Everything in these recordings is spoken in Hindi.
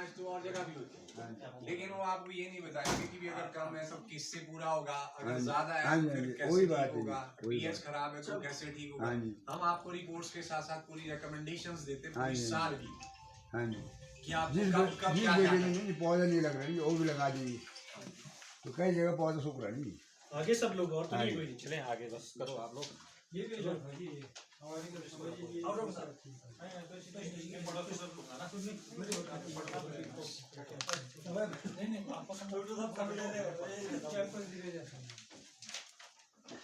मैच तो और जगह भी होते हैं, लेकिन वो आपको ये नहीं बताएंगे कि भी अगर कम है तो किससे पूरा होगा, अगर ज्यादा है तो फिर कैसे ठीक होगा, पीएच खराब है तो कैसे ठीक होगा। हम आपको रिपोर्ट्स के साथ साथ पूरी रिकमेंडेशंस देते हैं पूरी साल की, कि आपको कब कब क्या क्या पौधे नहीं लग रहे वो भी लगा दीजिए, तो कई जगह पौधे सूख रहे नहीं। आगे सब लोग और तो नहीं कोई चले आगे, बस करो आप लोग। ये भी जो ये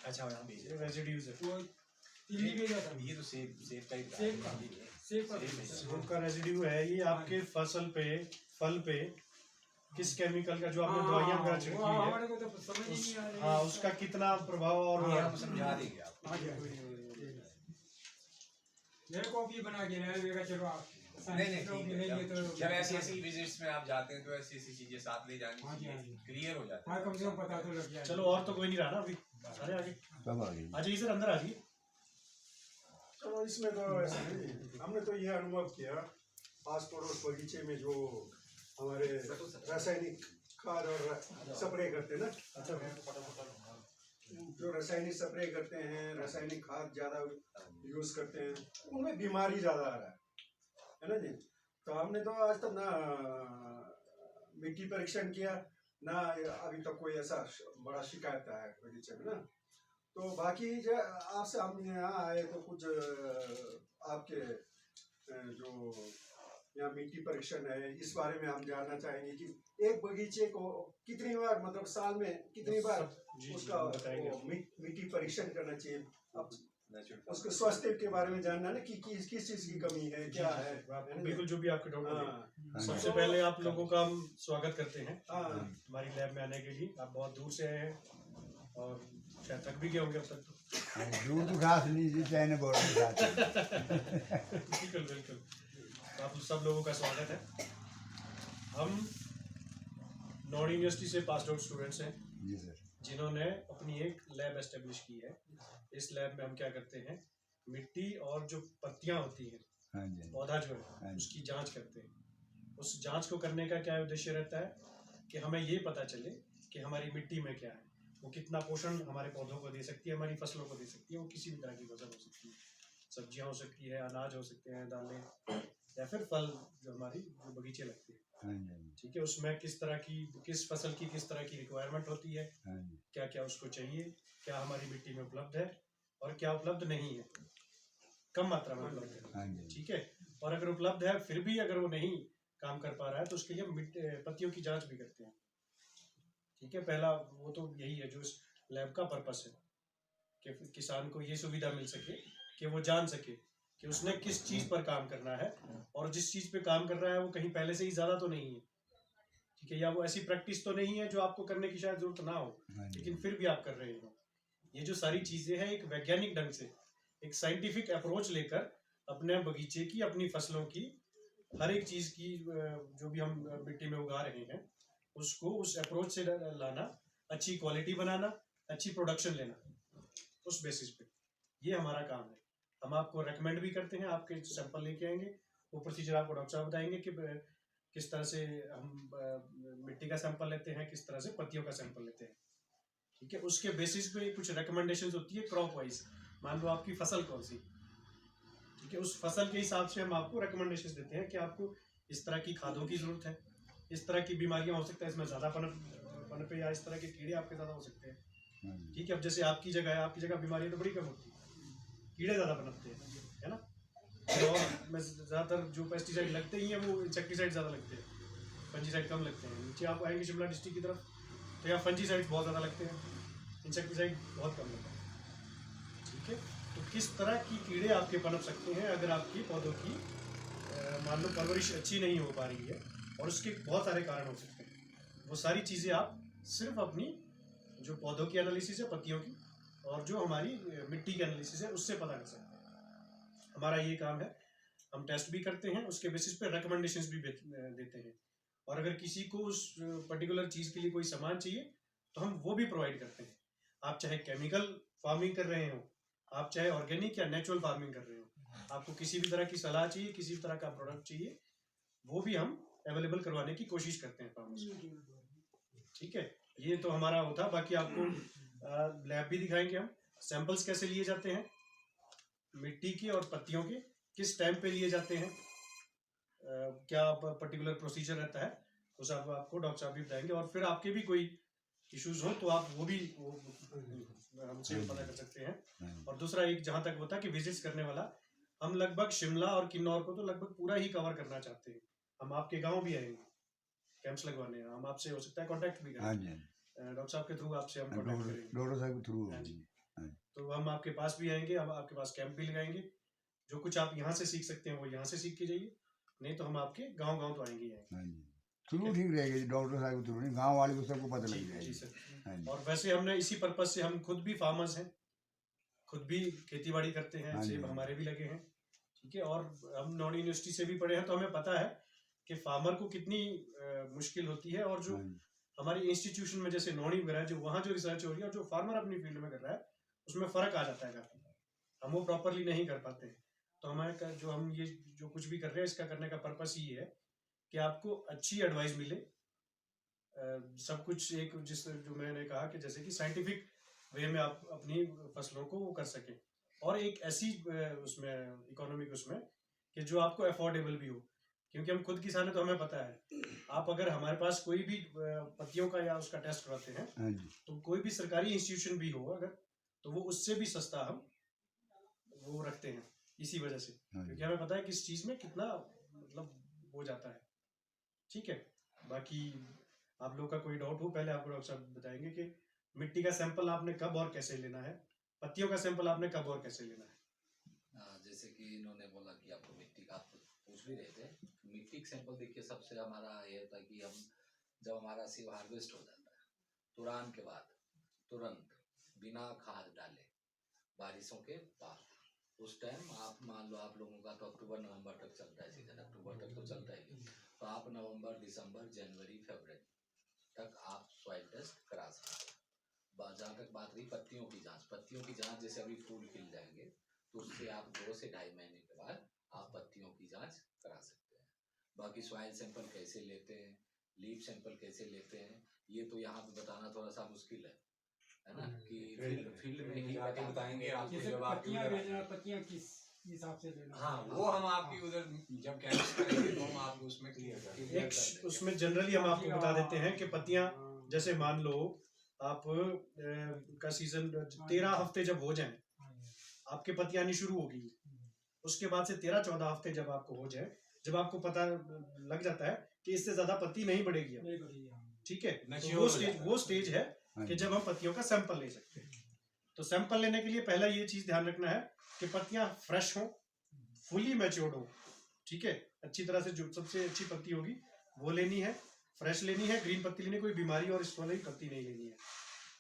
अच्छा यहाँ पे रेजिड्यूज है, ये तो सेब टाइप उनका रेजिड्यू है ये आपके फसल पे, फल पे किस केमिकल का जो आपने दवाइयाँ वगैरह छिड़की हमारे को तो समझ ही नहीं आ रही। हाँ उसका कितना प्रभाव और हम समझा देंगे आपको। मेरे को भी बना के लाएगा, चलो आप नहीं जब ऐसी विजिट्स में आप जाते हैं तो ऐसी चीजें साथ ले जानी चाहिए, क्लियर हो जाता है। कम से कम पता तो लग जाए। चलो और तो कोई नहीं रहा ना अभी, सारे आगे आ जाइए सर, अंदर आ जाइए। चलो इसमें तो ऐसा नहीं, हमने तो ये अनुभव किया आस पड़ोस बगीचे में जो हमारे रासायनिक खाद और स्प्रे करते हैं ना, जो रासायनिक स्प्रे करते हैं, रासायनिक खाद ज़्यादा यूज करते हैं, उनमें बीमारी ज़्यादा आ रहा है ना जी। तो हमने तो आज तक ना मिट्टी परीक्षण किया ना, अभी तक कोई ऐसा बड़ा शिकायत आया बगीचे में ना। तो बाकी जो आपसे हम यहाँ आए तो कुछ आपके जो यहाँ मिट्टी परीक्षण है इस बारे में हम जानना चाहेंगे कि एक बगीचे को कितनी बार, मतलब साल में कितनी बार उसका मिट्टी परीक्षण करना चाहिए, अब उसके स्वास्थ्य के बारे में जानना ना कि किस चीज की कमी है, क्या है। बिल्कुल जो भी आपके डाउट है। सबसे पहले आप लोगों का हम स्वागत करते हैं हमारी लैब में आने के लिए। आप बहुत दूर से आए हैं और शायद थक भी गए होंगे अब तक तो। दूर तो खास नहीं चाहे बिल्कुल बिल्कुल, आप सब लोगों का स्वागत है। हम नॉर्ड यूनिवर्सिटी से पास आउट स्टूडेंट्स हैं जी सर, जिन्होंने अपनी एक लैब एस्टेब्लिश की है। इस लैब में हम क्या करते हैं, मिट्टी और जो पत्तियां होती हैं, पौधा जो है उसकी जांच करते हैं। उस जांच को करने का क्या उद्देश्य रहता है कि हमें ये पता चले कि हमारी मिट्टी में क्या है, वो कितना पोषण हमारे पौधों को दे सकती है, हमारी फसलों को दे सकती है। वो किसी भी तरह की फसल हो सकती है, सब्जियां हो सकती है, अनाज हो सकते हैं, दालें, या फिर फल जो हमारी जो बगीचे लगते हैं। ठीक है, उसमें किस तरह की, किस फसल की किस तरह की रिक्वायरमेंट होती है, क्या क्या उसको चाहिए, क्या हमारी मिट्टी में उपलब्ध है और क्या उपलब्ध नहीं है, कम मात्रा में उपलब्ध है। ठीक है, और अगर उपलब्ध है फिर भी अगर वो नहीं काम कर पा रहा है तो उसके लिए हम पत्तियों की जांच भी करते हैं। ठीक है, पहला वो तो यही है जो इस लैब का पर्पस है कि किसान को ये सुविधा मिल सके कि वो जान सके कि उसने किस चीज पर काम करना है, और जिस चीज पे काम कर रहा है वो कहीं पहले से ही ज्यादा तो नहीं है। ठीक है, या वो ऐसी प्रैक्टिस तो नहीं है जो आपको करने की शायद जरूरत ना हो लेकिन फिर भी आप कर रहे हो। ये जो सारी चीजें हैं एक वैज्ञानिक ढंग से, एक साइंटिफिक अप्रोच लेकर अपने बगीचे की, अपनी फसलों की, हर एक चीज की जो भी हम मिट्टी में उगा रहे हैं उसको उस अप्रोच से लाना, अच्छी क्वालिटी बनाना, अच्छी प्रोडक्शन लेना, उस बेसिस पे ये हमारा काम है। हम आपको रेकमेंड भी करते हैं, आपके सैंपल लेके आएंगे, वो प्रोसीजर आपको डॉक्टर साहब बताएंगे कि किस तरह से हम मिट्टी का सैंपल लेते हैं, किस तरह से पत्तियों का सैंपल लेते हैं। ठीक है, उसके बेसिस पे कुछ रिकमेंडेशंस होती है क्रॉप वाइज। मान लो आपकी फसल कौन सी, ठीक है, उस फसल के हिसाब से हम आपको रिकमेंडेशंस देते हैं कि आपको इस तरह की खादों की जरूरत है, इस तरह की बीमारियां हो सकता है इसमें ज़्यादा पनपे, या इस तरह के कीड़े आपके ज़्यादा हो सकते हैं। ठीक है, अब जैसे आपकी जगह है, आपकी जगह बीमारियां तो बड़ी कम होती है, कीड़े ज़्यादा पनपते हैं, है ना। और में ज़्यादातर जो पेस्टिसाइड लगते ही हैं वो इंसेक्टिसाइड ज़्यादा लगते हैं, फंजीसाइड कम लगते हैं। नीचे आप आएंगे शिमला डिस्ट्रिक्ट की तरफ तो यहाँ फंजीसाइड बहुत ज़्यादा लगते हैं, इंसेक्टिसाइड बहुत कम लगता है। ठीक है, तो किस तरह की कीड़े आपके पनप सकते हैं अगर आपकी पौधों की मान लो परवरिश अच्छी नहीं हो पा रही है, और उसके बहुत सारे कारण हो सकते हैं। वो सारी चीज़ें आप सिर्फ अपनी जो पौधों की एनालिसिस है, पत्तियों की, और जो हमारी मिट्टी की एनालिसिस है उससे पता कर सकते हैं। हमारा ये काम है, हम टेस्ट भी करते हैं, उसके बेसिस पे रिकमेंडेशंस भी देते हैं। और अगर किसी को उस पर्टिकुलर चीज़ के लिए कोई सामान चाहिए तो हम वो भी प्रोवाइड करते हैं। आप चाहे केमिकल फार्मिंग कर रहे हो, आप चाहे ऑर्गेनिक या नेचुरल फार्मिंग कर रहे हो, आपको किसी भी तरह की सलाह चाहिए, किसी भी तरह का प्रोडक्ट चाहिए, वो भी हम अवेलेबल करवाने की कोशिश करते हैं फार्मर्स को। ठीक है, ये तो हमारा होता। बाकी आपको लैब भी दिखाएंगे हम, सैंपल्स कैसे लिए जाते हैं मिट्टी के और पत्तियों के, किस टाइम पे लिए जाते हैं, क्या पर्टिकुलर प्रोसीजर रहता है, वो सब आपको डॉक्टर साहब भी बताएंगे। और फिर आपके भी कोई इश्यूज हो तो आप वो भी हमसे पता कर सकते हैं। और दूसरा एक जहाँ तक होता है कि विजिट्स करने वाला, हम लगभग शिमला और किन्नौर को तो लगभग पूरा ही कवर करना चाहते हैं। हम आपके गांव भी आएंगे कैंप्स लगवाने, हम आपसे हो सकता है कांटेक्ट भी करेंगे डॉक्टर साहब के थ्रू, आपसे हम कांटेक्ट करेंगे डॉक्टर साहब के थ्रू। तो हम आपके पास भी आएंगे, हम आपके पास कैंप भी लगाएंगे। जो कुछ आप यहाँ से सीख सकते हैं वो यहाँ से सीख के जाइए, नहीं तो हम आपके गांव गांव तो आएंगे ही थ्रू ठीक रहेगा डॉक्टर साहब के थ्रू, नहीं गाँव वाले को सबको पता लग जाएगा। जी सर। और वैसे हमने इसी पर्पज से, हम खुद भी फार्मर्स हैं, खुद भी खेती बाड़ी करते हैं, सेब हमारे भी लगे हैं। ठीक है, और हम नॉन यूनिवर्सिटी से भी पढ़े हैं, तो हमें पता है कि फार्मर को कितनी मुश्किल होती है। और जो हमारे इंस्टीट्यूशन में जैसे नॉनी वगैरह, जो वहाँ जो रिसर्च हो रही है और जो फार्मर अपनी फील्ड में कर रहा है, उसमें फर्क आ जाता है काफी, हम वो प्रॉपरली नहीं कर पाते हैं। तो हमारे जो हम ये जो कुछ भी कर रहे हैं, इसका करने का पर्पस ये है कि आपको अच्छी एडवाइस मिले, सब कुछ एक जो मैंने कहा कि जैसे कि साइंटिफिक वे में आप अपनी फसलों को वो कर सकें, और एक ऐसी उसमें इकोनॉमिक उसमें कि जो आपको अफोर्डेबल भी हो। क्योंकि हम खुद किसान हैं तो हमें पता है, आप अगर हमारे पास कोई भी पत्तियों का या उसका टेस्ट कराते हैं तो कोई भी सरकारी इंस्टीट्यूशन भी हो अगर, तो वो उससे भी सस्ता हम वो रखते हैं इसी वजह से, क्योंकि हमें पता है कि इस चीज में कितना मतलब हो जाता है। ठीक है, बाकी आप लोग का कोई डाउट हो, पहले आपको डॉक्टर साहब बताएंगे कि मिट्टी का सैंपल आपने कब और कैसे लेना है, पत्तियों का सैंपल आपने कब और कैसे लेना है। जैसे कि इन्होंने बोला कि आपको मिट्टी का, आप पूछ भी रहे थे, मिट्टी का सैंपल देखिए सबसे हमारा ये होता है कि हम जब हमारा सेब हार्वेस्ट हो जाता है तुरान के बाद, तुरंत बिना खाद डाले बारिशों के बाद, उस टाइम आप मान लो आप लोगों का तो अक्टूबर नवंबर तक चलता है सीजन, अक्टूबर तक तो चलता ही, तो आप नवंबर दिसंबर जनवरी फरवरी तक आप सॉइल टेस्ट करा सकते हैं। जहाँ तक बात रही पत्तियों की जांच, पत्तियों की जांच जैसे अभी फूल खिल जाएंगे तो उससे आप 2 से 2.5 महीने के बाद आप पत्तियों की जांच करा सकते हैं। बाकी सॉइल सैंपल कैसे लेते हैं, लीफ सैंपल कैसे लेते हैं, ये तो यहाँ पे बताना थोड़ा सा मुश्किल है ना, कि फील्ड में ही बताएंगे आपको जैसे जब पत्तियां बेचना, पत्तियां किस हिसाब से लेना। हाँ, वो हम आपकी उधर जब कैंपस करेंगे तो हम आपको उसमें क्लियर कर देंगे। एक उसमें जनरली हम आपको बता देते हैं कि पत्तियां, जैसे मान लो आप का सीजन 13 हफ्ते जब हो जाए, आपके पत्तियां आनी शुरू होगी, उसके बाद से 13-14 हफ्ते जब आपको हो जाए, जब आपको पता लग जाता है कि इससे ज्यादा पत्ती नहीं बढ़ेगी, ठीक है, तो वो स्टेज है कि जब हम पत्तियों का सैंपल ले सकते हैं। तो सैंपल लेने के लिए पहला ये चीज ध्यान रखना है कि पत्तियां फ्रेश हो, फुली मैच्योर्ड हो। ठीक है, अच्छी तरह से जो सबसे अच्छी पत्ती होगी वो लेनी है, फ्रेश लेनी है, ग्रीन पत्ती लेनी है, कोई बीमारी और इस वाली पत्ती नहीं लेनी है।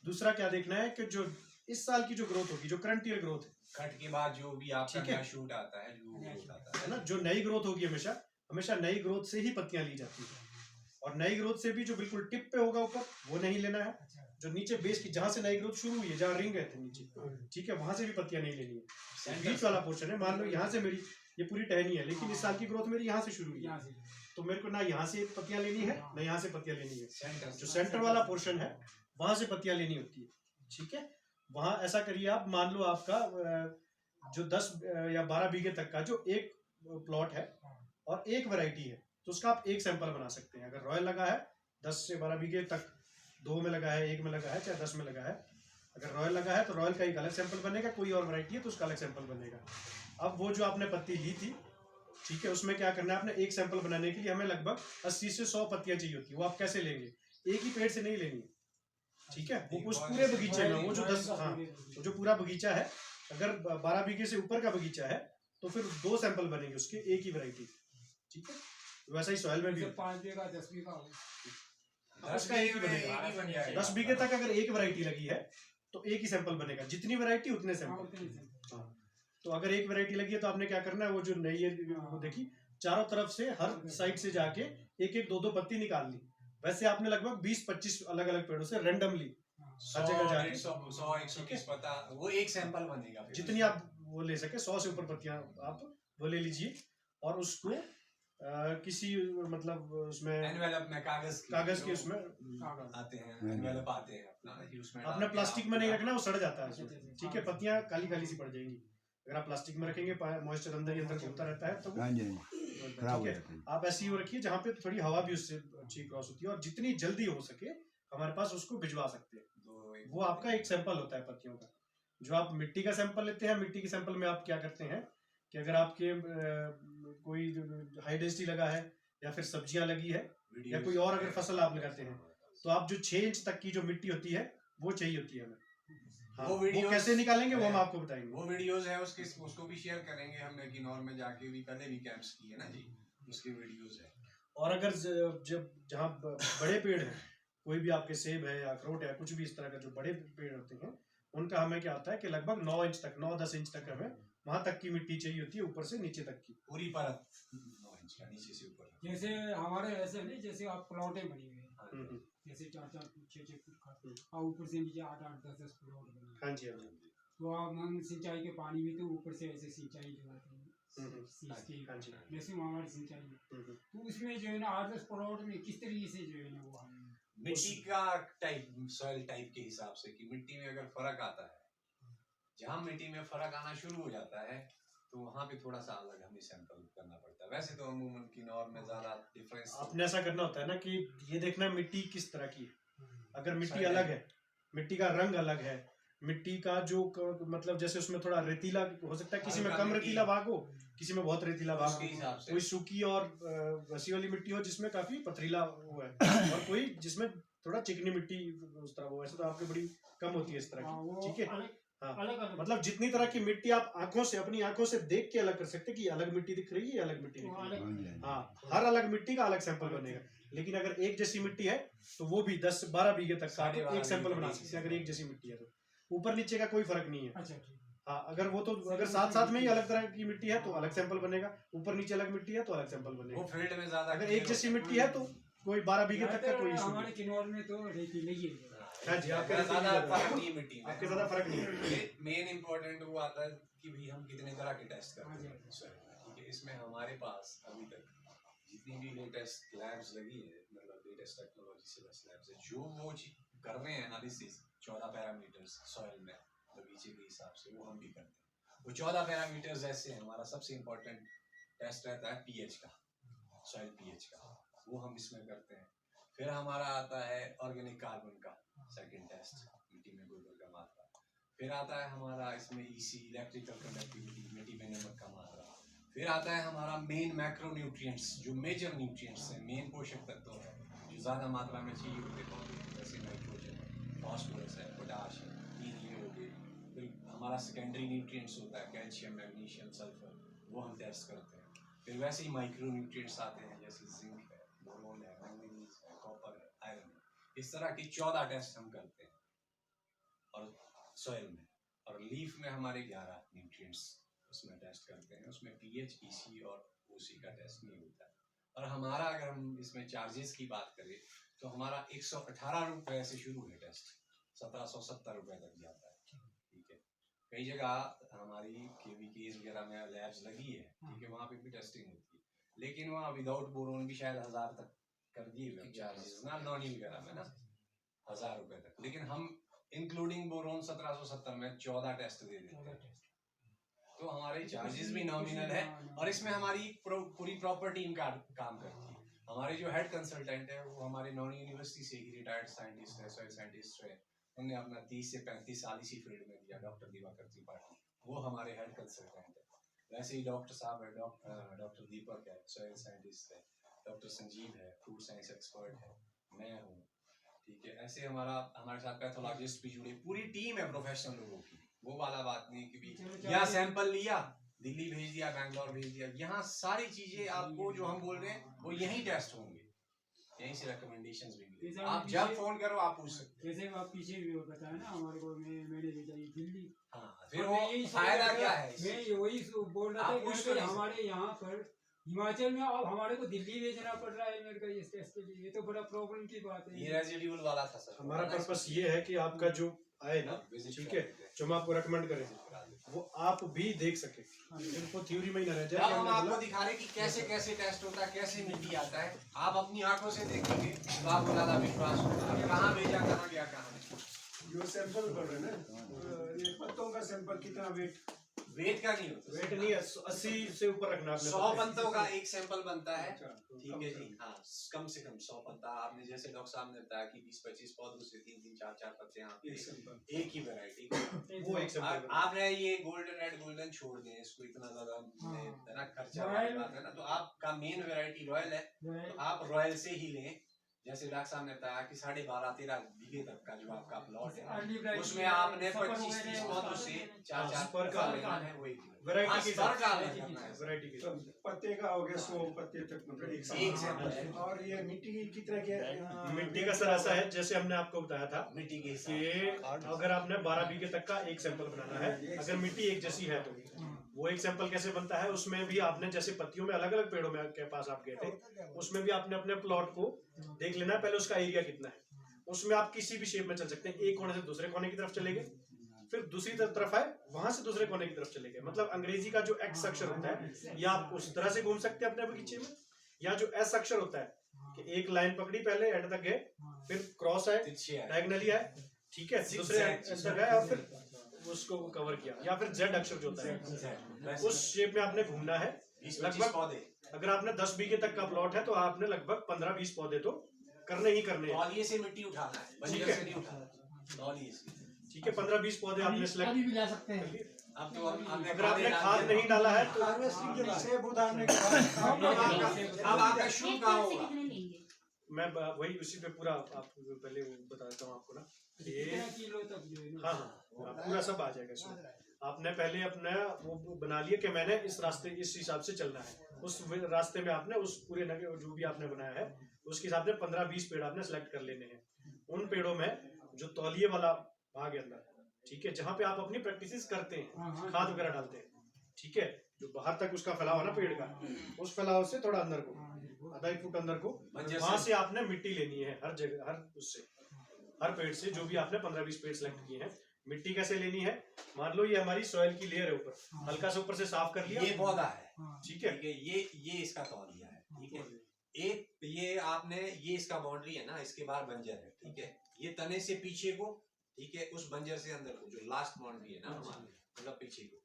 दूसरा क्या देखना है कि जो इस साल की जो ग्रोथ होगी, जो करंट ईयर ग्रोथ है, कट के बाद जो भी आपका नया शूट आता है, जो ग्रोथ आता है ना, जो नई ग्रोथ होगी, हमेशा नई ग्रोथ से ही पत्तियां ली जाती है। और नई ग्रोथ से भी जो बिल्कुल टिप पे होगा ऊपर, वो नहीं लेना है। जो नीचे बेस की, जहां से नई ग्रोथ शुरू हुई है, जहां रिंग है नीचे, ठीक है, वहां से भी पत्तियां नहीं लेनी है। बीच वाला पोर्शन है, मान लो यहाँ से मेरी ये पूरी टहनी है, लेकिन इस साल की ग्रोथ मेरी यहाँ से शुरू हुई है, तो मेरे को ना यहाँ से पत्तियां लेनी है ना यहाँ से पत्तियां लेनी है। जो सेंटर वाला पोर्शन है वहां से पत्तियां लेनी होती है। ठीक है, वहां ऐसा करिए आप, मान लो आपका जो 10 या 12 बीघे तक का जो एक प्लॉट है और एक वैरायटी है, तो उसका आप एक सैंपल बना सकते हैं। अगर रॉयल लगा है 10 से 12 बीघे तक, 2 में लगा है, 1 में लगा है, चाहे 10 में लगा है, अगर रॉयल लगा है तो रॉयल का एक अलग सैंपल बनेगा, कोई और वैरायटी है तो उसका अलग सैंपल बनेगा। अब वो जो आपने पत्ती ली थी, ठीक है, उसमें क्या करना है, आपने एक सैंपल बनाने के लिए हमें लगभग 80 से 100 पत्तियां चाहिए होती है। वो आप कैसे लेंगे, एक ही पेड़ से नहीं लेंगी, ठीक है, वो उस पूरे बगीचे में, वो जो 10, हाँ, जो पूरा बगीचा है, अगर 12 बीघे से ऊपर का बगीचा है तो फिर 2 सैंपल बनेंगे उसके, एक ही वैरायटी। ठीक है, वैसा ही सॉइल में भी 5 बीघा 10 बीघा हो, उसका एक ही बनेगा। 10 बीघे तक अगर एक वैरायटी लगी है तो एक ही सैंपल बनेगा, जितनी वैरायटी उतने सैंपल। तो अगर एक वैरायटी लगी है तो आपने क्या करना है, वो जो नई है वो देखी, चारों तरफ से हर साइड से जाके एक एक 2-2 पत्ती निकाल ली। वैसे आपने लगभग 20-25 अलग अलग पेड़ों से रैंडमली हर जगह जाके 100-120 पत्ता, वो एक सैंपल बनेगा। जितनी आप वो ले सके, 100 से ऊपर पत्तियां आप वो ले लीजिए और उसको किसी मतलब उसमें एनवेलप में कागज के उसमें आते हैं, एनवेलप आते हैं अपना, उसमें अपना प्लास्टिक में नहीं रखना, वो सड़ जाता है अच्छा, उसमें। अच्छा, ठीक है, पत्तियां काली काली सी पड़ जाएंगी। अगर आप प्लास्टिक में रखेंगे मॉइस्चर अंदर ही अंदर घूमता रहता है तो वो खराब हो ठीक है। जाता है। आप ऐसे ही वो रखिए जहाँ पे थोड़ी हवा भी उससे अच्छी क्रॉस होती है, और जितनी जल्दी हो सके हमारे पास उसको भिजवा सकते हैं। वो आपका एक सैंपल होता है पत्तियों का। जो आप मिट्टी का सैंपल लेते हैं, मिट्टी के सैंपल में आप क्या करते हैं कि अगर आपके कोई हाई डेंसिटी लगा है या फिर सब्जियां लगी है या कोई और अगर फसल आप लगाते हैं, तो आप जो 6 इंच तक की जो मिट्टी होती है वो चाहिए होती है हमें। हाँ, वो कैसे निकालेंगे वो हम आपको बताएंगे। वो वीडियोस है उसको भी शेयर करेंगे हमने किन्नौर में जाके भी पहले भी कैंप्स किए ना जी, उसकी वीडियोस है। और अगर जब जहाँ बड़े पेड़ हैं, कोई भी आपके सेब है या अखरोट है, कुछ भी इस तरह का जो बड़े पेड़ होते हैं, उनका हमें क्या होता है कि लगभग 9 इंच तक, 9-10 इंच तक हमें वहां तक की मिट्टी चाहिए होती है, ऊपर से नीचे तक की पूरी परत 9 इंच का नीचे से ऊपर। जैसे हमारे ऐसे नहीं, जैसे आप प्लॉटें बनी हुई हैं, जैसे 4-4 फुट 6-6 फुट का, और ऊपर से नीचे 8-8 10-10 प्लॉट बना। हाँ जी, हाँ जी। तो आप हम सिंचाई के पानी भी तो ऊपर से ऐसे सिंचाई लगाते हैं, हाँ जी। जैसे हमारी सिंचाई, तो उसमें जो है ना 8-10 प्लॉट में किस तरीके से जो है ना वो हमें मिट्टी का टाइप, सॉइल टाइप के हिसाब से कि मिट्टी में अगर फर्क आता है, जहाँ मिट्टी में फर्क आना शुरू हो जाता है तो वहाँ पे थोड़ा सा अलग हमें सैंपल करना पड़ता है। वैसे तो अमूमन किन्नौर में ज्यादा डिफरेंस आपने ऐसा करना होता है ना कि ये देखना मिट्टी किस तरह की है। अगर मिट्टी अलग है, मिट्टी का रंग अलग है, मिट्टी का जो मतलब जैसे उसमें थोड़ा रेतीला हो सकता है, किसी में कम रेतीला भाग हो, किसी में बहुत रेतीला भाग हो, कोई सूखी और वसी वाली मिट्टी हो जिसमें काफी पथरीला हो है, और कोई जिसमें थोड़ा चिकनी मिट्टी उस तरह हो। वैसे तो आपकी बड़ी कम होती है इस तरह की। ठीक है, हाँ, मतलब जितनी तरह की मिट्टी आप आंखों से, अपनी आंखों से देख के अलग कर सकते हैं कि अलग मिट्टी दिख रही है, अलग मिट्टी दिख रही है। हाँ, हर अलग मिट्टी का अलग सैंपल बनेगा। लेकिन अगर एक जैसी मिट्टी है तो वो भी 10-12 बीघे तक का एक सैंपल बना सकते हैं, अगर एक जैसी मिट्टी है तो ऊपर नीचे का कोई फर्क नहीं है। हाँ, अगर वो तो अगर साथ साथ में ही अलग तरह की मिट्टी है तो अलग सैंपल बनेगा, ऊपर नीचे अलग मिट्टी है तो अलग सैंपल बनेगा। वो फील्ड में ज्यादा अगर एक जैसी मिट्टी है तो कोई 12 बीघे तक का कोई इशू हमारे किन्नौर में तो रेतीली ही है। हाँ जी, आपके ज्यादा फर्क नहीं है मिट्टी में, आपके ज्यादा फर्क नहीं है। मेन इम्पोर्टेंट वो आता है कि भाई हम कितने तरह के टेस्ट करते हैं। ठीक है, इसमें हमारे पास अभी तक जितनी भी लेटेस्ट लैब्स लगी है, मतलब लेटेस्ट टेक्नोलॉजी से बस लैब्स है, जो वो कर रहे हैं एनालिसिस 14 पैरामीटर्स सॉइल में बगीचे के हिसाब से, वो हम भी करते हैं। वो 14 पैरामीटर्स ऐसे हैं। हमारा सबसे इम्पोर्टेंट टेस्ट रहता है पीएच का, सॉइल पीएच का, वो हम इसमें करते हैं। फिर हमारा आता है ऑर्गेनिक कार्बन का सेकंड टेस्ट, मिट्टी में गोबर का मात्रा। फिर आता है हमारा इसमें ईसी, इलेक्ट्रिकल कंडक्टिविटी, मिट्टी में नमक का मात्रा। फिर आता है हमारा मेन मैक्रो न्यूट्रिएंट्स, जो मेजर न्यूट्रिएंट्स हैं, मेन पोषक तत्व है जो ज़्यादा मात्रा में चाहिए होते पौधे, जैसे नाइट्रोजन है, फॉस्फोरस है, पोटाश है, तीन ये हो गए। फिर हमारा सेकेंडरी न्यूट्रिएंट्स होता है कैल्शियम, मैग्नीशियम, सल्फर, वो हम टेस्ट करते हैं। फिर वैसे ही माइक्रो न्यूट्रिएंट्स आते हैं जैसे जिंक है, बोरोन है, मैंगनीज है, कॉपर है, आयरन है। इस तरह की 14 टेस्ट हम करते हैं और सॉइल में। और लीफ में हमारे 11 न्यूट्रिएंट्स उसमें टेस्ट करते हैं। उसमें पीएच, ईसी और ओसी का टेस्ट नहीं होता है। और हमारा अगर हम इसमें चार्जेस की बात करें तो हमारा 118 रुपये से शुरू है टेस्ट, 1770 रुपये तक जाता है। ठीक है, कई जगह हमारी केवीकेज वगैरह में लैब्स लगी है, ठीक है, वहाँ पे भी टेस्टिंग होती है, लेकिन वहाँ विदाउट बोरोन भी शायद 1000 तक कर दिए हुए चार्जेस ना, नॉनी वगैरह में ना 1000 रुपये तक। लेकिन हम इंक्लूडिंग बोरोन 1770 में 14 टेस्ट दे देते हैं, तो हमारे चार्जेस भी नॉमिनल है। और इसमें हमारी पूरी प्रॉपर टीम का काम करती है। हमारे जो हेड कंसल्टेंट है वो हमारे नॉन यूनिवर्सिटी से ही रिटायर्ड साइंटिस्ट है, सॉइल साइंटिस्ट है, उन्होंने अपना 30 से 35 साल इसी फील्ड में दिया, डॉक्टर दिवाकर त्रिपाठी, वो हमारे हेड कंसल्टेंट है। वैसे ही डॉक्टर साहब है, डॉक्टर दीपक है, सॉइल साइंटिस्ट है, डॉक्टर संजीव है, फूड साइंस एक्सपर्ट है, मैं हूँ। ठीक है, ऐसे हमारे साथ पैथोलॉजिस्ट भी जुड़े, पूरी टीम है प्रोफेशनल लोगों की। वो वाला बात नहीं कि भी यहाँ सैंपल लिया, दिल्ली भेज दिया, बैंगलोर भेज दिया। यहाँ सारी चीजें आपको जो हम बोल रहे हैं वो यहीं टेस्ट होंगे, यहीं से रिकमेंडेशंस भी मिलेंगे। आप जब फोन करो आप पूछ सकते हैं। जैसे आप पीछे भी बताया ना हमारे को, मैंने भेजा ये दिल्ली। हाँ, फिर वो फायदा क्या है? मैं वही बोल रहा था कि हमारे यहाँ पर हिमाचल में अब हमारे को दिल्ली भेजना पड़ रहा है मेरे को इस टेस्ट के लिए, ये तो बड़ा प्रॉब्लम की बात है। ये रेजिड्यूल वाला था सर। हमारा पर्पस ये है कि आपका जो आए ना, ठीक है, जो हम आपको रेकमेंड करें वो आप भी देख सके, इनको थ्योरी में ही न रह जाए। हम आपको दिखा रहे कि कैसे कैसे टेस्ट होता है, कैसे मिट्टी आता है, आप अपनी आंखों से देखेंगे तो आपको ज्यादा विश्वास होगा। कहाँ भेजा, कहाँ गया, कहाँ नहीं। ये सैंपल कर रहे हैं ना, ये पत्तों का सैंपल कितना वेट का नहीं होता, वेट नहीं है, 80 से ऊपर रखना आपने। 100 पत्तों का एक सैंपल बनता है, अच्छा, ठीक है जी। हाँ, कम से कम 100 पत्ता। आपने जैसे डॉक्टर साहब ने बताया कि 20-25 पौधों से 3-3, 4-4 पत्ते यहाँ पे एक ही वैरायटी। वो एक सैंपल आपने ये गोल्डन रेड गोल्डन छोड़ दें, इसको इतना ज्यादा है ना खर्चा वाली बात है ना, तो आपका मेन वैरायटी रॉयल है, तो आप रॉयल से ही लें। जैसे डॉक्टर साहब ने बताया कि 12.5-13 बीघे तक का जो आपका प्लॉट है, उसमें आपने 25-30 पौधों से 4-4 पर का लेना है, वही वैरायटी की वैरायटी के पत्ते का हो गया 100 पत्ते तक, मतलब एक सैंपल है। और ये मिट्टी कितना के मिट्टी का सर ऐसा है, जैसे हमने आपको बताया था मिट्टी के कि अगर आपने 12 बीघे तक का एक सैंपल बनाना है, अगर मिट्टी एक जैसी है तो वो एक सैंपल कैसे बनता है, उसमें भी आपने जैसे पत्तियों में अलग अलग पेड़ों में के पास आप गए थे, उसमें भी आपने अपने प्लॉट को देख लेना है पहले उसका एरिया कितना है। उसमें आप किसी भी शेप में चल सकते हैं, एक कोने से दूसरे कोने की तरफ चले गए, फिर दूसरी तरफ आए, वहां से दूसरे कोने की तरफ चले गए। मतलब अंग्रेजी का जो एक्स अक्षर होता है, या आप उस तरह से घूम सकते हैं अपने बगीचे में, या जो एस अक्षर होता है कि एक लाइन पकड़ी पहले एंड तक गए, फिर क्रॉस आए, डायगोनली आए, ठीक है, दूसरे एंड तक गए और फिर उसको कवर किया, या फिर जेड अक्षर जो होता है उस शेप में आपने घूमना है। लगभग अगर आपने 10 बीघे तक का प्लॉट है तो आपने लगभग 15-20 पौधे तो करने ही करने हैं। तौलिए से मिट्टी उठाना है, बंजर से नहीं उठाना, तौलिए से। ठीक है, 15-20 पौधे आपने सिलेक्ट भी ले सकते हैं। अब तो अगर आपने खाद नहीं डाला है तो हार्वेस्टिंग के बाद सेब उतारने के बाद अब आपका शुरू कहाँ होगा? मैं वही उसी पे पूरा आपको पहले वो बता देता हूँ आपको ना, ये किलो तक जो है ना। हाँ पूरा सब आ जाएगा इसमें। आपने पहले अपना वो बना लिया कि मैंने इस रास्ते इस हिसाब से चलना है, उस रास्ते में आपने उस पूरे नगे जो भी आपने बनाया है उसके हिसाब से 15-20 पेड़ आपने सेलेक्ट कर लेने हैं। उन पेड़ों में जो तौलिए वाला भाग है अंदर, ठीक है, जहाँ पे आप अपनी प्रैक्टिस करते हैं, खाद वगैरह डालते हैं, ठीक है, जो बाहर तक उसका फैलाव है ना पेड़ का, उस फैलाव से थोड़ा अंदर को आधा 1 फुट अंदर को, वहां से आपने मिट्टी लेनी है हर जगह, हर उससे, हर पेड़ से जो भी आपने 15-20 पेड़ सेलेक्ट किए हैं। मिट्टी कैसे लेनी है, मान लो ये हमारी सॉइल की लेयर है, ऊपर हल्का से ऊपर से साफ कर लिया, ये पौधा है, ठीक है, ये इसका तौलिया है, ठीक है, एक ये आपने ये इसका बाउंड्री है ना, इसके बाहर बंजर है, ठीक है, ये तने से पीछे को, ठीक है, उस बंजर से अंदर को जो लास्ट बाउंड्री है ना मतलब पीछे को,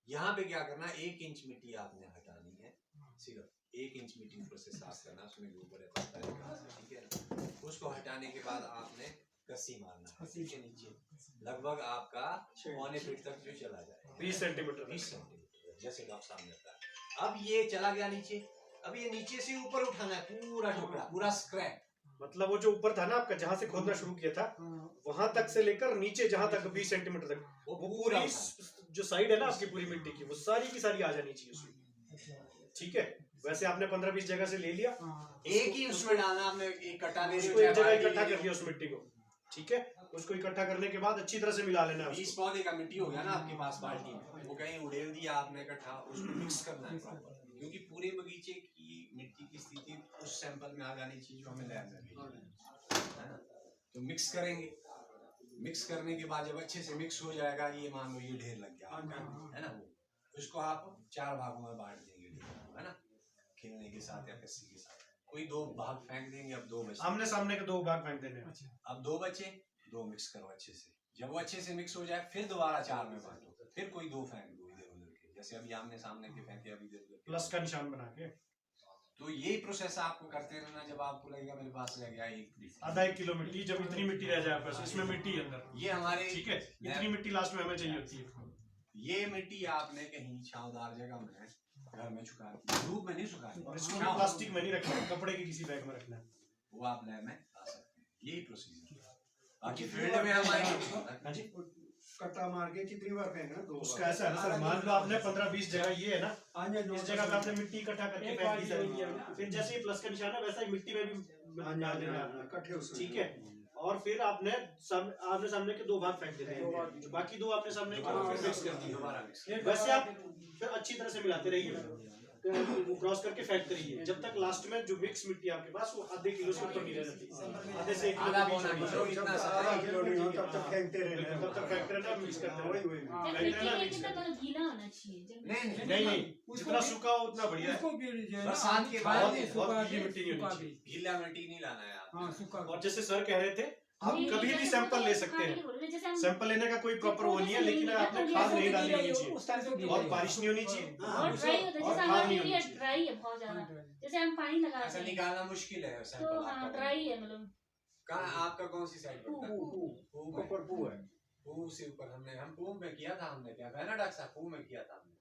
यहाँ पे क्या करना, 1 इंच मिट्टी आपने हटानी है, सिर्फ 1 इंच मिट्टी ऊपर से साफ करना, उसमें गोबर है, ठीक है, उसको हटाने के बाद आपने कस्सी मारना है, ठीक है, नीचे लगभग आपका 1.25 फीट तक जो चला जाए, 20 सेंटीमीटर, जैसे डॉक्टर साहब ने बताया। अब ये चला गया नीचे, अब ये नीचे से ऊपर उठाना है पूरा टुकड़ा, पूरा स्क्रैप, मतलब वो जो ऊपर था ना आपका, जहाँ से खोदना शुरू किया था वहां तक से लेकर नीचे जहाँ तक 20 सेंटीमीटर तक, वो पूरी जो साइड है ना आपकी पूरी मिट्टी की, वो सारी की सारी आ जानी चाहिए उसमें, ठीक है। वैसे आपने 15-20 जगह से ले लिया, एक ही उसमें डालना, आपने एक कट्टा दे उसको एक जगह इकट्ठा कर लिया उस मिट्टी को, ठीक है, उसको इकट्ठा करने के बाद अच्छी तरह से मिला लेना है। 20 पौधे का मिट्टी हो गया ना आपके पास बाल्टी में, वो कहीं उड़ेल दिया आपने इकट्ठा, उसको मिक्स करना है प्रॉपर, क्योंकि पूरे बगीचे की मिट्टी की स्थिति उस सैंपल में आ जानी चाहिए जो हमें लैब में है ना। तो मिक्स करेंगे, मिक्स करने के बाद जब अच्छे से मिक्स हो जाएगा, ये मान लो ये ढेर लग गया है ना, उसको आप 4 भागों में बांट देंगे, है ना, खेलने के साथ या कस्सी के साथ, कोई 2 भाग फेंक देंगे, अब 2 बचे, आमने सामने के 2 भाग फेंक देने हैं, अब 2 बचे, 2 मिक्स करो अच्छे से, जब वो अच्छे से मिक्स हो जाए फिर दोबारा 4 में बांटो, फिर कोई 2 फेंक दो इधर उधर के, जैसे अभी आमने सामने के फेंके, अभी इधर उधर प्लस का निशान बना के। तो यही प्रोसेस आपको करते रहना, जब आपको लगेगा मेरे पास रह गया आधा 1 किलो मिट्टी, जब इतनी मिट्टी रह जाए बस, इसमें मिट्टी अंदर, ये हमारे, ठीक है, इतनी मिट्टी लास्ट में हमें चाहिए होती है। ये मिट्टी आपने कहीं छावदार जगह में घर में सुखा, धूप में नहीं सुखानी, इसको प्लास्टिक में नहीं रखना, कपड़े के किसी बैग में रखना है, वो आप लैब में ला सकते हैं, यही प्रोसीजर। बाकी फील्ड में हमारी कट्टा मार के कितनी बार फेंकना, 2 उसका ऐसा है ना सर, मान लो आपने 15-20 जगह ये है ना, इस जगह पे आपने मिट्टी इकट्ठा करके फेंक दी है, फिर जैसे ही प्लस का निशान है वैसा ही मिट्टी में भी डाल देना है, इकट्ठे उसमें, ठीक है, और फिर आपने आमने सामने के 2 भाग फेंक देने हैं, बाकी 2 आपने सामने मिक्स कर दिए, वैसे आप फिर अच्छी तरह से मिलाते रहिए, वो क्रॉस करके फैक्ट्री है, जब तक लास्ट में जो मिक्स मिट्टी आपके पास वो आधे किलो से ऊपर नहीं रह जाती, आधे से 1 किलो के बीच होनी चाहिए। जब तक आधा किलो नहीं हो तब तक फेंकते रहना, तब तक फैक्ट्री ना मिक्स करते हैं, वही फैक्ट्री ना मिक्स करते हैं। गीला होना चाहिए। नहीं, जितना सूखा हो उतना बढ़िया है। उसको फिर जो है ना, बरसात के बहुत बाद बहुत गीली मिट्टी नहीं होनी चाहिए। गीला मिट्टी नहीं लाना है हाँ सूखा और जैसे सर कह रहे थे, आप कभी भी सैंपल ले सकते हैं, सैंपल लेने का कोई प्रॉपर वो नहीं है, लेकिन आपने खाद नहीं डालनी होनी चाहिए और बारिश नहीं होनी चाहिए और ड्राई होता है, और जैसे खाद हमारा नहीं होनी एरिया चाहिए। ड्राई है बहुत ज्यादा, जैसे हम पानी लगाते ऐसा हैं निकालना मुश्किल है तो सैंपल हाँ आपका। ड्राई है, मतलब कहाँ आपका कौन सी साइड पड़ता है? पू में। ऊपर पू है। पू से ऊपर हम पू में किया था, हमने क्या है ना डॉक्टर साहब, पू में किया था हमने।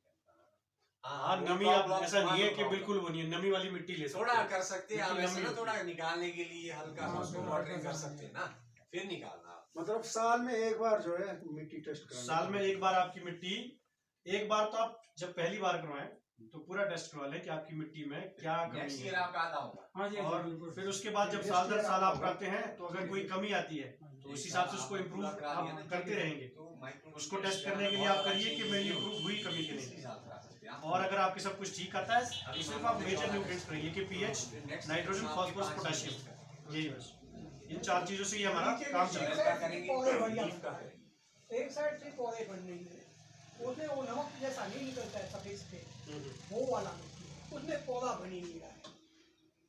हाँ, वो नमी आप problem- ऐसा नहीं है कि problem- बिल्कुल वो नहीं है, नमी वाली मिट्टी ले सकते थोड़ा हैं। कर सकते हैं आप मिट्टी ऐसे नमी ना, होती थोड़ा है। निकालने के लिए हल्का सा उसको वाटरिंग कर सकते हैं ना, फिर निकालना आप। मतलब साल में एक बार जो है मिट्टी टेस्ट कराना। साल में एक बार आपकी मिट्टी, एक बार तो आप जब पहली बार करवाएं तो पूरा टेस्ट करवा लें कि आपकी मिट्टी में क्या कमी नेक्स्ट ईयर है, आपका आधा होगा। हाँ जी और फिर उसके बाद जब साल दर साल आप कराते हैं तो अगर कोई कमी आती है तो उस हिसाब से उसको इम्प्रूव आप करते रहेंगे। उसको टेस्ट करने के लिए आप करिए कि मेरी इम्प्रूव हुई कमी के नहीं। और अगर आपके सब कुछ ठीक आता है तो सिर्फ आप मेजर न्यूट्रिएंट्स करिए कि पीएच, नाइट्रोजन, फास्फोरस, पोटेशियम, यही बस इन 4 चीजों से ही हमारा काम चलेगा। एक साइड से पौधे बढ़ने उसमें वो नमक जैसा नहीं निकलता है सफेद सफेद, वो वाला मिट्टी उसमें पौधा बनी नहीं रहा है,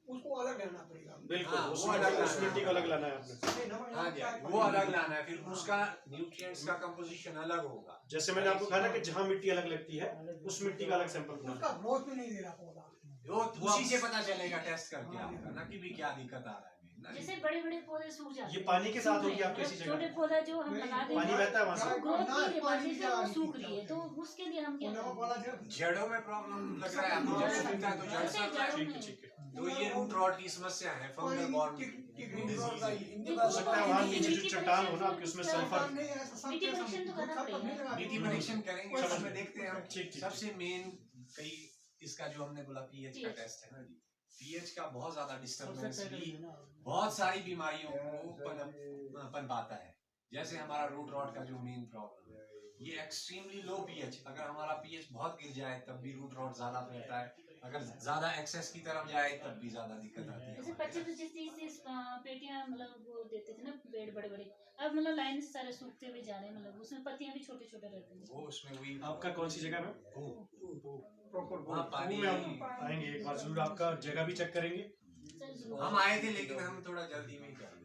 उसको अलग लाना पड़ेगा। बिल्कुल, हाँ, उस वो अलग उस मिट्टी को अलग लाना है आपने। हाँ जी, वो अलग लाना है, फिर उसका न्यूट्रिएंट्स का कंपोजिशन अलग होगा। जैसे मैंने आपको कहा ना कि जहाँ मिट्टी अलग लगती है उस मिट्टी का अलग सैंपल बनाना। उसका ग्रोथ भी नहीं दे रहा पौधा। वो उसी से पता चलेगा टेस्ट करके आपका ना कि भी क्या दिक्कत आ रहा है। जैसे बड़े बड़े पौधे सूख जाते हैं, ये पानी के साथ होगी आपकी ऐसी छोटे जगह, पौधा जो हम लगा देते पानी हैं बहता है वहाँ से। ग्रोथ नहीं दे पाती है, वो सूख रही है, तो उसके लिए हम क्या करें? जड़ों में प्रॉब्लम लग रहा है आपको, जब सूखता है तो जड़ जैसे सूख रहा है। जड़ों ठीक है, में ठीक है। तो ये रूट रॉट की समस्या है, फंगल बॉर्न डिजीज। हो सकता है वहाँ नीचे जो चट्टान हो ना आपकी उसमें सल्फर। मिट्टी परीक्षण तो करना पड़ेगा। नीति परीक्षण करेंगे, समझ उसमें देखते हैं हम। ठीक, ठीक। सबसे मेन कई इसका जो हमने बोला पीएच का टेस्ट है ना जी, पीएच का बहुत ज्यादा डिस्टर्बेंस भी बहुत सारी बीमारियों को पनपाता है। जैसे हमारा रूट रॉट का जो मेन प्रॉब्लम है, ये एक्सट्रीमली लो पीएच, अगर हमारा पीएच बहुत गिर जाए तब भी रूट रॉट ज्यादा फैलता है, अगर ज्यादा एक्सेस की तरफ जाए तब भी ज्यादा दिक्कत आती है। जैसे 25-30 पेटियां मतलब वो देते थे ना पेड़ बड़े बड़े, अब मतलब लाइन से सारे सूखते हुए जा रहे हैं, मतलब उसमें पत्तियां भी छोटे छोटे रहते हैं। वो उसमें वही आपका कौन सी जगह में? प्रॉपर वहाँ पानी में हम आएंगे एक बार जरूर, आपका जगह भी चेक करेंगे। हम आए थे लेकिन हम थोड़ा जल्दी में ही कर दिया।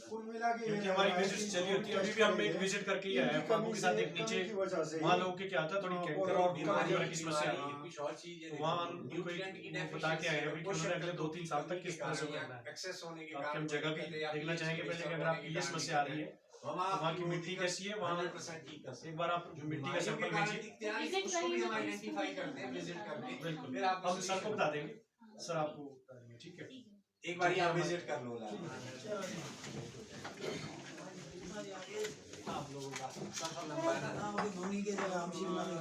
कुल मिला के क्योंकि हमारी विजिट चली होती है, अभी भी हम एक विजिट करके ही आए हैं बाबू के साथ। एक नीचे वहाँ लोगों के क्या आता है थोड़ी कैंकर और बीमारी की समस्या आ रही है, कुछ और चीज है, तो वहाँ उनको एक बता के आए हैं कि उन्होंने अगले 2-3 साल तक किस तरह से करना है। एक्सेस होने के तो आपकी कारण हम जगह भी देखना चाहेंगे पहले कि अगर आपकी ये समस्या आ रही है तो वहाँ की मिट्टी कैसी है, वहाँ 100% ठीक है। एक बार आप मिट्टी का सैंपल भेजिए। उसको भी हम आइडेंटिफाई करते हैं विजिट करके। बिल्कुल, फिर आप हम सर को बता देंगे, सर आपको बता देंगे, ठीक है। एक बार आप विजिट कर लो आप लोगों का सफल नंबर है ना, धोनी के जगह हम शिमला में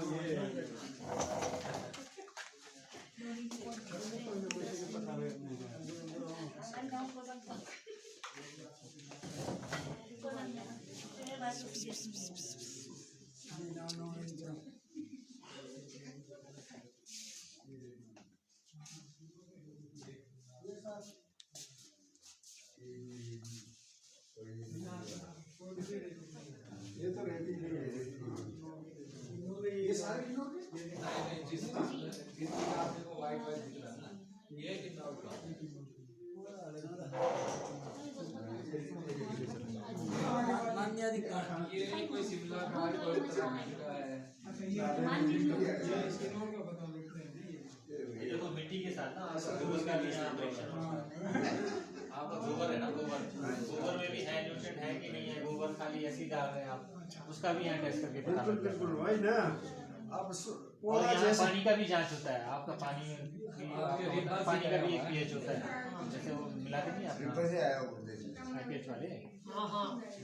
ये तो रहती नहीं है, ये सारे किलो के ये तो मिट्टी के साथ ना उसका भी आपका गोबर है ना, गोबर में भी है न्यूट्रिएंट है कि नहीं है, गोबर खाली ऐसे ही डाल रहे हैं आप, उसका भी यहाँ टेस्ट करके पता बिल्कुल लगता है। बिल्कुल वही ना। अब और यहाँ पानी का भी जांच होता है, आपका पानी का भी एक पीएच होता है, जैसे वो मिलाते नहीं आप पीएच वाले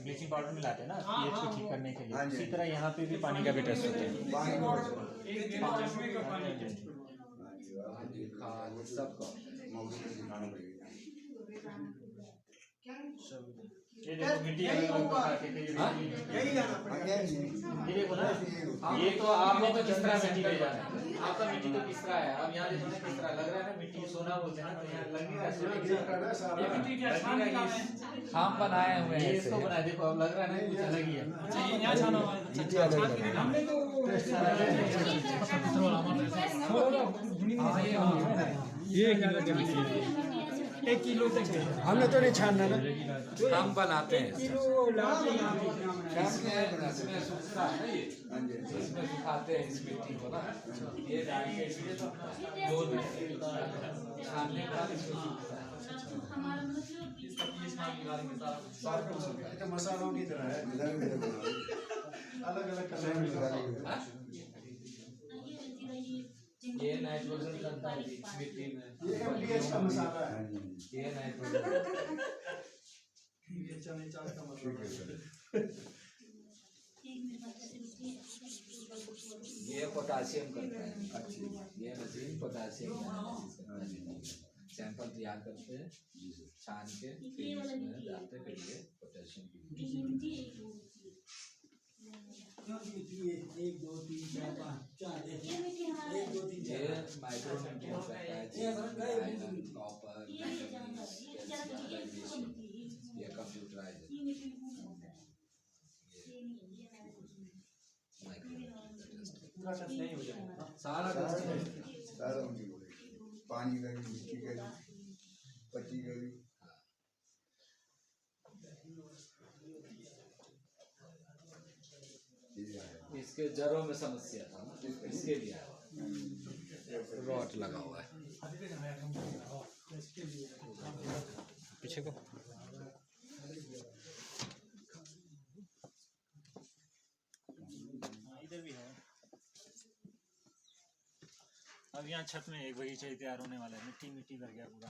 ब्लीचिंग पाउडर मिलाते हैं ना पीएच को ठीक करने के लिए, इसी तरह यहाँ पे भी पानी का भी टेस्ट होता है। ये देखो मिट्टी ये देखो ना, ये तो आपने तो किस तरह मिट्टी ले जाना है। आपका मिट्टी तो किस तरह है, अब यहाँ देखो ना किस तरह लग रहा है ना, मिट्टी सोना बोलते हैं ना, तो यहाँ लग नहीं रहा है सोना की तरह। ये मिट्टी क्या छान के काम है? हम बनाए हुए हैं इसको बनाए, देखो अब लग रहा है ना कुछ अलग ही है। अच्छा ये यहाँ छाना हुआ है। अच्छा छान के हमने तो ये एक किलो तक हमने तो नहीं छानना ना। हम बनाते हैं किलो इसमें सूखता है ना, ये इसमें सुखाते हैं इस मिट्टी को ना, ये डाल के इसमें तो दो छानने के बाद इसमें सूखता है। हमारा मतलब तो मसालों की तरह है, अलग अलग कलर ये नाइट्रोजन करता है मिट्टी में, ये MDH का मसाला है। ये नाइट्रोजन, ये पोटासियम करता है। ये मशीन पोटासियम सैंपल तैयार करते हैं, छान के फिर इसमें डालते हैं, फिर ये पोटासियम की 1 2 3 4 5 4 1 2 3 ये माइक्रो न्यूट्रिएंट करता है, आयरन, कॉपर, मैग्नीशियम, ये कंप्यूटराइज्ड सारा पानी का भी, मिट्टी का भी, पत्ती का भी। इसके जड़ों में समस्या था ना, इसके लिए रॉट लगा हुआ है पीछे को। इधर भी है। अब यहाँ छत में एक बगीचा तैयार होने वाला है, मिट्टी मिट्टी भर गया पूरा।